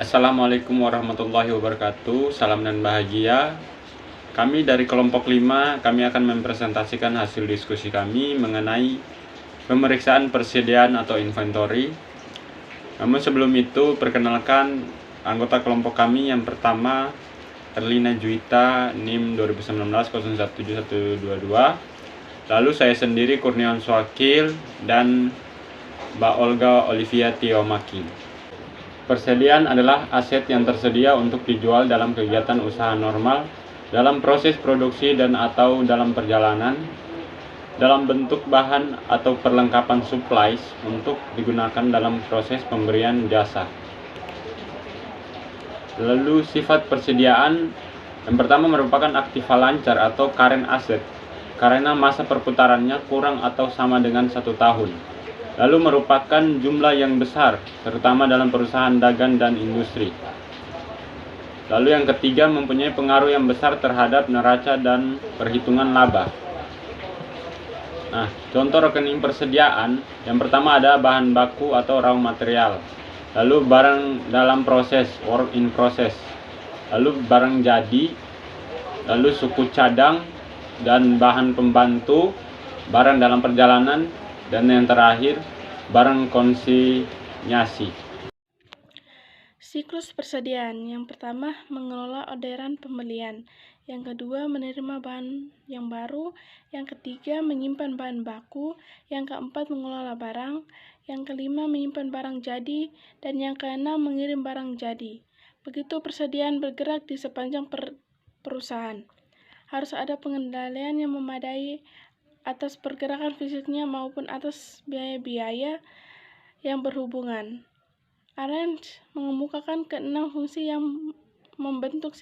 Assalamualaikum warahmatullahi wabarakatuh. Salam dan bahagia. Kami dari kelompok 5, kami akan mempresentasikan hasil diskusi kami mengenai pemeriksaan persediaan atau inventory. Namun sebelum itu, perkenalkan anggota kelompok kami. Yang pertama, Erlina Juwita, NIM 2019-017122. Lalu saya sendiri, Kurniawan Swakil, dan Mbak Olga Olivia Tiomaki. Persediaan adalah aset yang tersedia untuk dijual dalam kegiatan usaha normal, dalam proses produksi dan atau dalam perjalanan, dalam bentuk bahan atau perlengkapan supplies untuk digunakan dalam proses pemberian jasa. Lalu sifat persediaan yang pertama merupakan aktiva lancar atau current asset karena masa perputarannya kurang atau sama dengan 1 tahun. Lalu merupakan jumlah yang besar, terutama dalam perusahaan dagang dan industri. Lalu yang ketiga mempunyai pengaruh yang besar terhadap neraca dan perhitungan laba. Nah, contoh rekening persediaan, yang pertama ada bahan baku atau raw material. Lalu barang dalam proses, work in process. Lalu barang jadi, lalu suku cadang dan bahan pembantu, barang dalam perjalanan, dan yang terakhir, barang konsinyasi. Siklus persediaan. Yang pertama, mengelola orderan pembelian. Yang kedua, menerima bahan yang baru. Yang ketiga, menyimpan bahan baku. Yang keempat, mengelola barang. Yang kelima, menyimpan barang jadi. Dan yang keenam, mengirim barang jadi. Begitu persediaan bergerak di sepanjang perusahaan. Harus ada pengendalian yang memadai atas pergerakan fisiknya maupun atas biaya-biaya yang berhubungan. Arendt mengemukakan keenam fungsi yang membentuk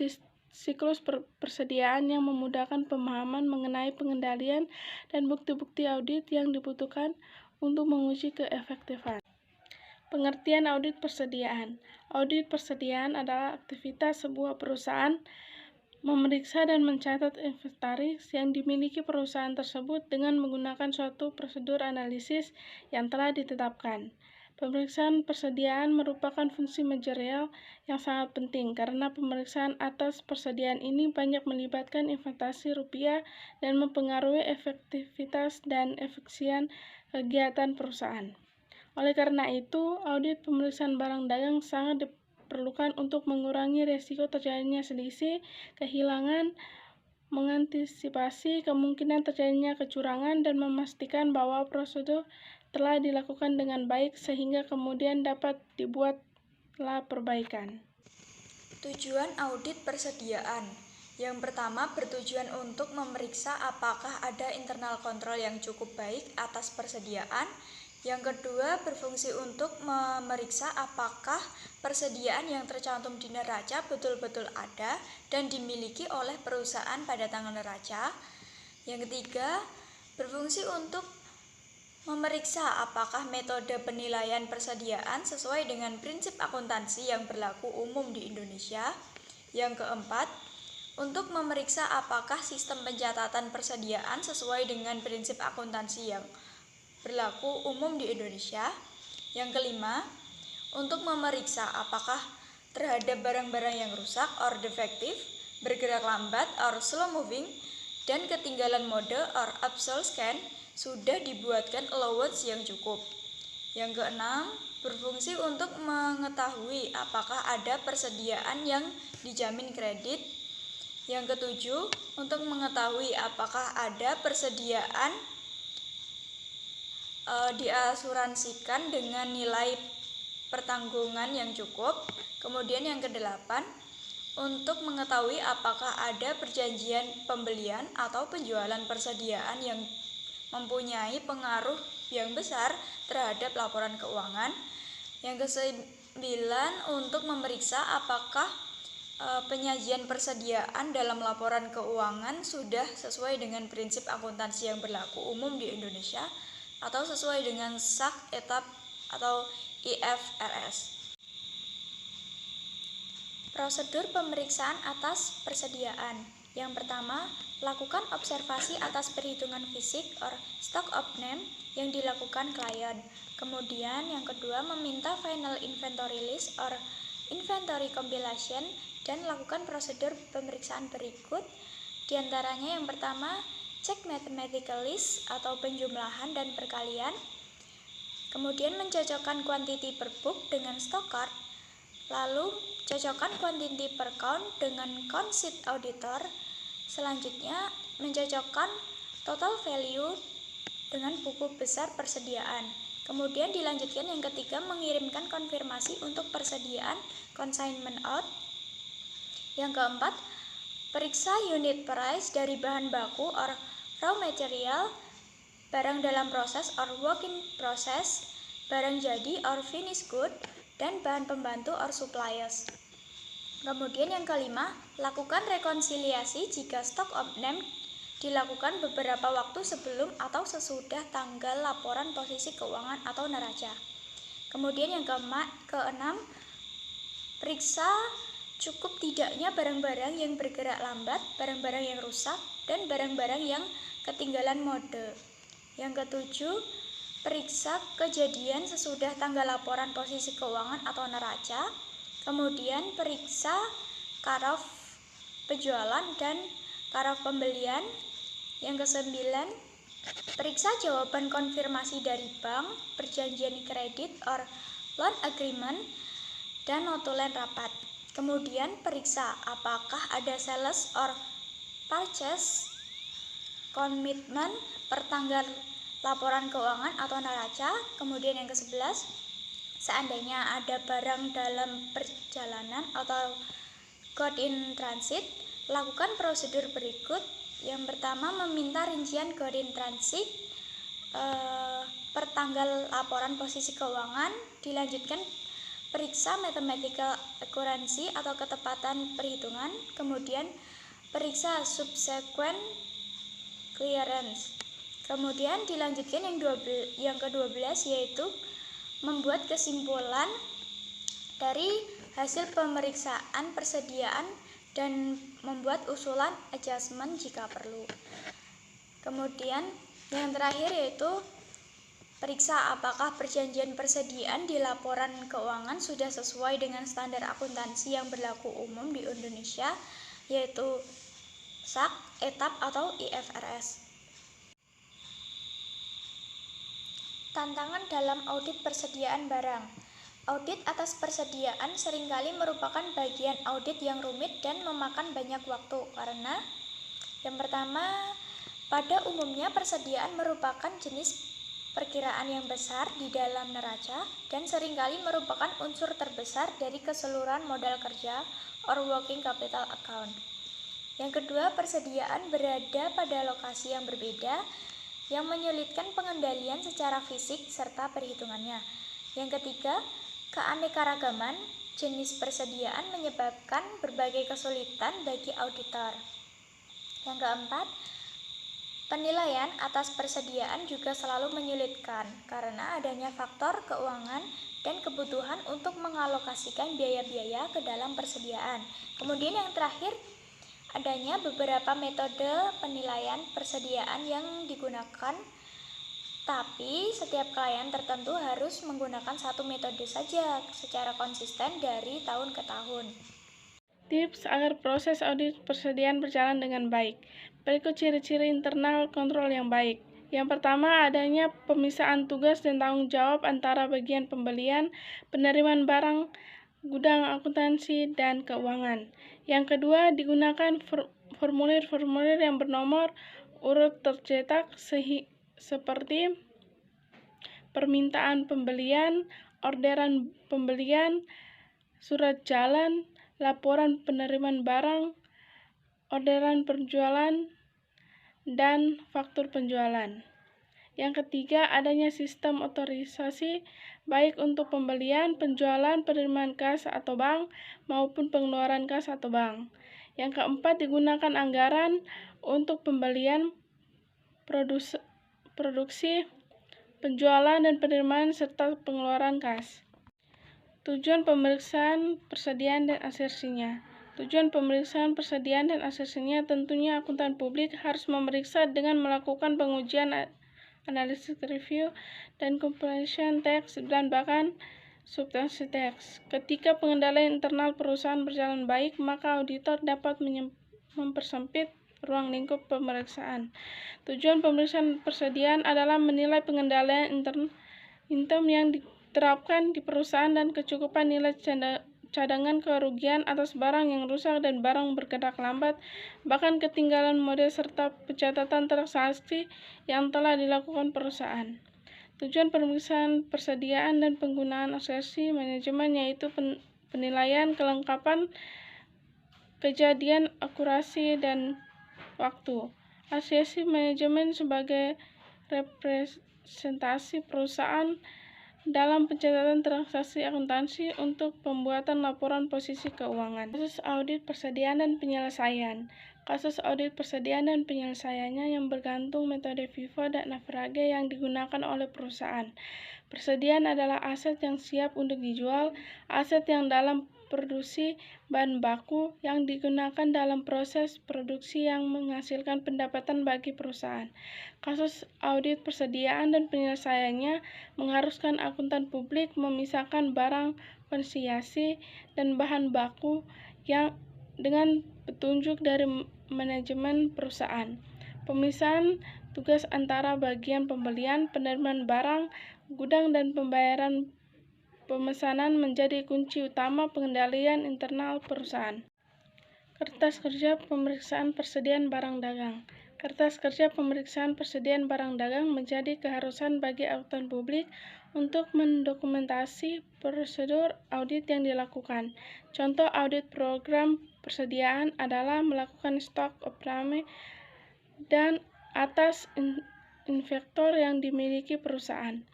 siklus persediaan yang memudahkan pemahaman mengenai pengendalian dan bukti-bukti audit yang dibutuhkan untuk menguji keefektifan. Pengertian audit persediaan. Audit persediaan adalah aktivitas sebuah perusahaan memeriksa dan mencatat inventaris yang dimiliki perusahaan tersebut dengan menggunakan suatu prosedur analisis yang telah ditetapkan. Pemeriksaan persediaan merupakan fungsi manajerial yang sangat penting karena pemeriksaan atas persediaan ini banyak melibatkan investasi rupiah dan mempengaruhi efektivitas dan efisien kegiatan perusahaan. Oleh karena itu, audit pemeriksaan barang dagang sangat diperlukan untuk mengurangi risiko terjadinya selisih, kehilangan, mengantisipasi kemungkinan terjadinya kecurangan, dan memastikan bahwa prosedur telah dilakukan dengan baik sehingga kemudian dapat dibuatlah perbaikan. Tujuan audit persediaan. Yang pertama bertujuan untuk memeriksa apakah ada internal kontrol yang cukup baik atas persediaan. Yang kedua berfungsi untuk memeriksa apakah persediaan yang tercantum di neraca betul-betul ada dan dimiliki oleh perusahaan pada tanggal neraca. Yang ketiga berfungsi untuk memeriksa apakah metode penilaian persediaan sesuai dengan prinsip akuntansi yang berlaku umum di Indonesia. Yang keempat, untuk memeriksa apakah sistem pencatatan persediaan sesuai dengan prinsip akuntansi yang berlaku umum di Indonesia. Yang kelima, untuk memeriksa apakah terhadap barang-barang yang rusak or defective, bergerak lambat or slow moving, dan ketinggalan mode or obsolescence sudah dibuatkan allowance yang cukup. Yang keenam, berfungsi untuk mengetahui apakah ada persediaan yang dijamin kredit. Yang ketujuh, untuk mengetahui apakah ada persediaan diasuransikan dengan nilai pertanggungan yang cukup. Kemudian yang kedelapan, untuk mengetahui apakah ada perjanjian pembelian atau penjualan persediaan yang mempunyai pengaruh yang besar terhadap laporan keuangan. Yang kesembilan, untuk memeriksa apakah penyajian persediaan dalam laporan keuangan sudah sesuai dengan prinsip akuntansi yang berlaku umum di Indonesia atau sesuai dengan SAK etap atau IFRS. Prosedur pemeriksaan atas persediaan. Yang pertama, lakukan observasi atas perhitungan fisik or stock of name yang dilakukan klien. Kemudian yang kedua, meminta final inventory list or inventory compilation, dan lakukan prosedur pemeriksaan berikut. Di antaranya yang pertama, cek mathematical list atau penjumlahan dan perkalian. Kemudian mencocokkan quantity per book dengan stock card. Lalu cocokkan quantity per count dengan count sheet auditor. Selanjutnya mencocokkan total value dengan buku besar persediaan. Kemudian dilanjutkan yang ketiga, mengirimkan konfirmasi untuk persediaan consignment out. Yang keempat, periksa unit price dari bahan baku or raw material, barang dalam proses or work in process, barang jadi or finished good, dan bahan pembantu or suppliers. Kemudian yang kelima, lakukan rekonsiliasi jika stock of name dilakukan beberapa waktu sebelum atau sesudah tanggal laporan posisi keuangan atau neraca. Kemudian yang keenam, periksa cukup tidaknya barang-barang yang bergerak lambat, barang-barang yang rusak, dan barang-barang yang ketinggalan mode. Yang ketujuh, periksa kejadian sesudah tanggal laporan posisi keuangan atau neraca. Kemudian periksa cut-off penjualan dan cut-off pembelian. Yang kesembilan, periksa jawaban konfirmasi dari bank, perjanjian kredit or loan agreement, dan notulen rapat. Kemudian periksa apakah ada sales or purchase commitment per tanggal laporan keuangan atau neraca. Kemudian yang ke-11, seandainya ada barang dalam perjalanan atau good in transit, lakukan prosedur berikut. Yang pertama, meminta rincian good in transit per tanggal laporan posisi keuangan. Dilanjutkan periksa mathematical accuracy atau ketepatan perhitungan. Kemudian periksa subsequent clearance. Kemudian dilanjutkan yang ke-12, yaitu membuat kesimpulan dari hasil pemeriksaan persediaan dan membuat usulan adjustment jika perlu. Kemudian yang terakhir yaitu periksa apakah perjanjian persediaan di laporan keuangan sudah sesuai dengan standar akuntansi yang berlaku umum di Indonesia, yaitu SAK, ETAP, atau IFRS. Tantangan dalam audit persediaan barang. Audit atas persediaan seringkali merupakan bagian audit yang rumit dan memakan banyak waktu karena yang pertama, pada umumnya persediaan merupakan jenis perkiraan yang besar di dalam neraca dan seringkali merupakan unsur terbesar dari keseluruhan modal kerja or working capital account. Yang kedua, persediaan berada pada lokasi yang berbeda yang menyulitkan pengendalian secara fisik serta perhitungannya. Yang ketiga, keanekaragaman jenis persediaan menyebabkan berbagai kesulitan bagi auditor. Yang keempat, penilaian atas persediaan juga selalu menyulitkan karena adanya faktor keuangan dan kebutuhan untuk mengalokasikan biaya-biaya ke dalam persediaan. Kemudian yang terakhir, adanya beberapa metode penilaian persediaan yang digunakan, tapi setiap klien tertentu harus menggunakan satu metode saja secara konsisten dari tahun ke tahun. Tips agar proses audit persediaan berjalan dengan baik. Berikut ciri-ciri internal kontrol yang baik. Yang pertama, adanya pemisahan tugas dan tanggung jawab antara bagian pembelian, penerimaan barang, gudang akuntansi, dan keuangan. Yang kedua, digunakan formulir-formulir yang bernomor urut tercetak seperti permintaan pembelian, orderan pembelian, surat jalan, laporan penerimaan barang, orderan penjualan, dan faktur penjualan. Yang ketiga, adanya sistem otorisasi baik untuk pembelian, penjualan, penerimaan kas atau bank, maupun pengeluaran kas atau bank. Yang keempat, digunakan anggaran untuk pembelian, produksi, penjualan, dan penerimaan, serta pengeluaran kas. Tujuan pemeriksaan persediaan dan asersinya. Tujuan pemeriksaan persediaan dan asersinya tentunya akuntan publik harus memeriksa dengan melakukan pengujian, analisis review, dan completion test, dan bahkan Substansi teks. Ketika pengendalian internal perusahaan berjalan baik, maka auditor dapat mempersempit ruang lingkup pemeriksaan. Tujuan pemeriksaan persediaan adalah menilai pengendalian intern yang diterapkan di perusahaan dan kecukupan nilai cadangan kerugian atas barang yang rusak dan barang bergerak lambat, bahkan ketinggalan model serta pencatatan transaksi yang telah dilakukan perusahaan. Tujuan pemeriksaan persediaan dan penggunaan aksesi manajemen yaitu penilaian kelengkapan, kejadian, akurasi, dan waktu. Aksesi manajemen sebagai representasi perusahaan dalam pencatatan transaksi akuntansi untuk pembuatan laporan posisi keuangan. Kasus audit persediaan dan penyelesaian. Kasus audit persediaan dan penyelesaiannya yang bergantung metode FIFO dan naufrage yang digunakan oleh perusahaan. Persediaan adalah aset yang siap untuk dijual, aset yang dalam produksi bahan baku yang digunakan dalam proses produksi yang menghasilkan pendapatan bagi perusahaan. Kasus audit persediaan dan penyelesaiannya mengharuskan akuntan publik memisahkan barang konsinyasi dan bahan baku yang dengan petunjuk dari manajemen perusahaan. Pemisahan tugas antara bagian pembelian, penerimaan barang, gudang, dan pembayaran pemesanan menjadi kunci utama pengendalian internal perusahaan. Kertas kerja pemeriksaan persediaan barang dagang. Kertas kerja pemeriksaan persediaan barang dagang menjadi keharusan bagi akuntan publik untuk mendokumentasi prosedur audit yang dilakukan. Contoh audit program persediaan adalah melakukan stok opname dan atas inventor yang dimiliki perusahaan.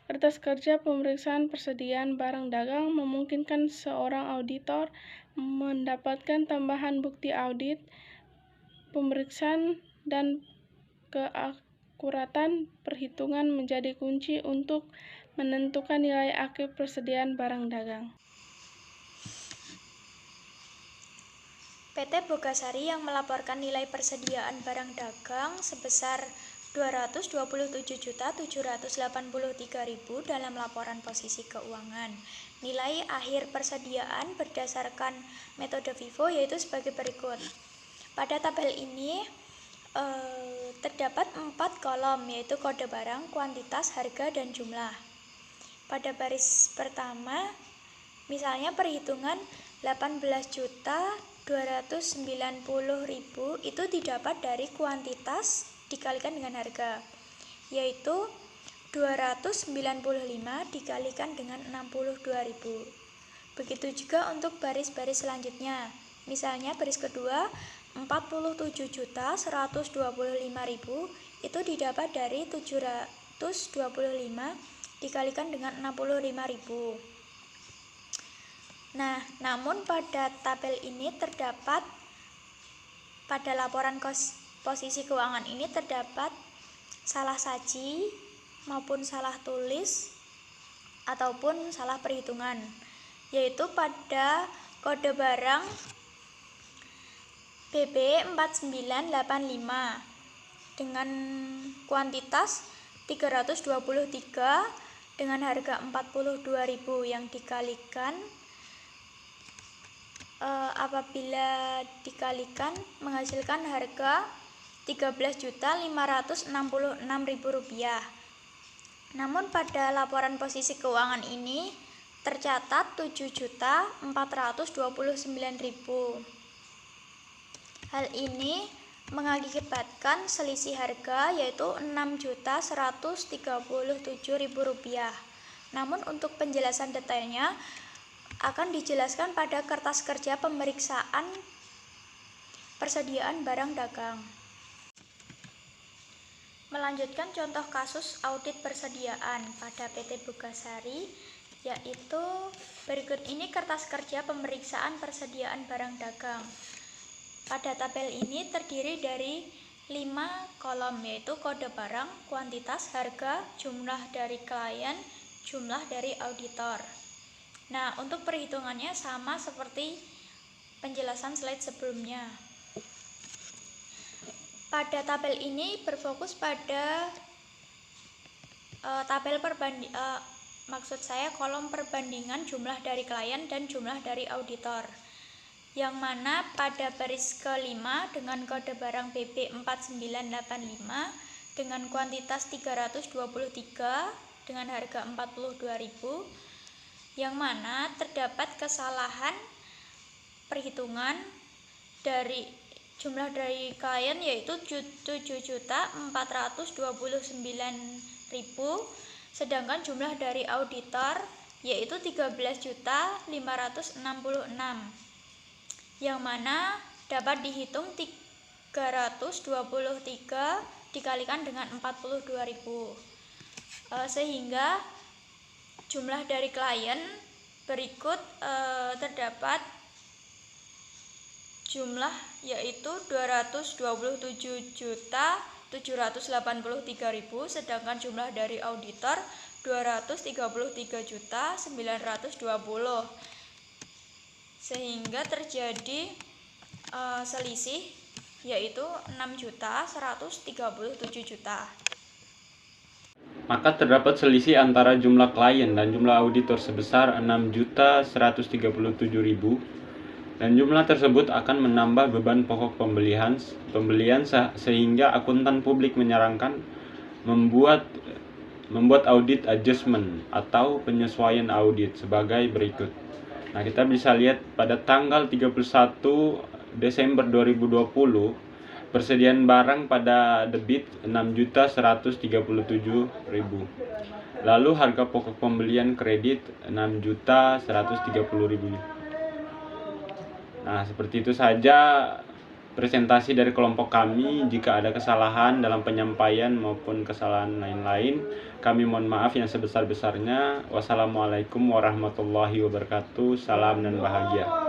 Kertas kerja pemeriksaan persediaan barang dagang memungkinkan seorang auditor mendapatkan tambahan bukti audit, pemeriksaan, dan keakuratan perhitungan menjadi kunci untuk menentukan nilai akhir persediaan barang dagang. PT Bogasari yang melaporkan nilai persediaan barang dagang sebesar 227.783.000 dalam laporan posisi keuangan. Nilai akhir persediaan berdasarkan metode FIFO yaitu sebagai berikut. Pada tabel ini terdapat 4 kolom yaitu kode barang, kuantitas, harga, dan jumlah. Pada baris pertama, misalnya perhitungan 18.290.000 itu didapat dari kuantitas dikalikan dengan harga, yaitu 295 dikalikan dengan 62.000. Begitu juga untuk baris-baris selanjutnya. Misalnya baris kedua 47.125.000 itu didapat dari 725 dikalikan dengan 65.000. Nah, namun pada tabel ini terdapat pada laporan posisi keuangan ini terdapat salah saji maupun salah tulis ataupun salah perhitungan, yaitu pada kode barang BB4985 dengan kuantitas 323 dengan harga 42.000 yang dikalikan apabila dikalikan menghasilkan harga Rp13.566.000. Namun pada laporan posisi keuangan ini tercatat Rp7.429.000. Hal ini mengakibatkan selisih harga yaitu Rp6.137.000. Namun untuk penjelasan detailnya akan dijelaskan pada kertas kerja pemeriksaan persediaan barang dagang. Melanjutkan contoh kasus audit persediaan pada PT Bogasari, yaitu berikut ini kertas kerja pemeriksaan persediaan barang dagang. Pada tabel ini terdiri dari 5 kolom, yaitu kode barang, kuantitas, harga, jumlah dari klien, jumlah dari auditor. Nah, untuk perhitungannya sama seperti penjelasan slide sebelumnya. Pada tabel ini berfokus pada maksud saya kolom perbandingan jumlah dari klien dan jumlah dari auditor. Yang mana pada baris kelima dengan kode barang BB4985 dengan kuantitas 323 dengan harga 42.000, yang mana terdapat kesalahan perhitungan dari jumlah dari klien yaitu 7.429.000, sedangkan jumlah dari auditor yaitu 13.566, yang mana dapat dihitung 323 dikalikan dengan 42.000, sehingga jumlah dari klien berikut terdapat jumlah yaitu 227.783.000, sedangkan jumlah dari auditor 233.920, sehingga terjadi selisih yaitu 6.137.000. Maka terdapat selisih antara jumlah klien dan jumlah auditor sebesar 6.137.000, dan jumlah tersebut akan menambah beban pokok pembelian sehingga akuntan publik menyarankan membuat audit adjustment atau penyesuaian audit sebagai berikut. Nah, kita bisa lihat pada tanggal 31 Desember 2020 persediaan barang pada debit 6.137.000. Lalu harga pokok pembelian kredit 6.130.000. Nah, seperti itu saja presentasi dari kelompok kami. Jika ada kesalahan dalam penyampaian maupun kesalahan lain-lain, kami mohon maaf yang sebesar-besarnya. Wassalamualaikum warahmatullahi wabarakatuh. Salam dan bahagia.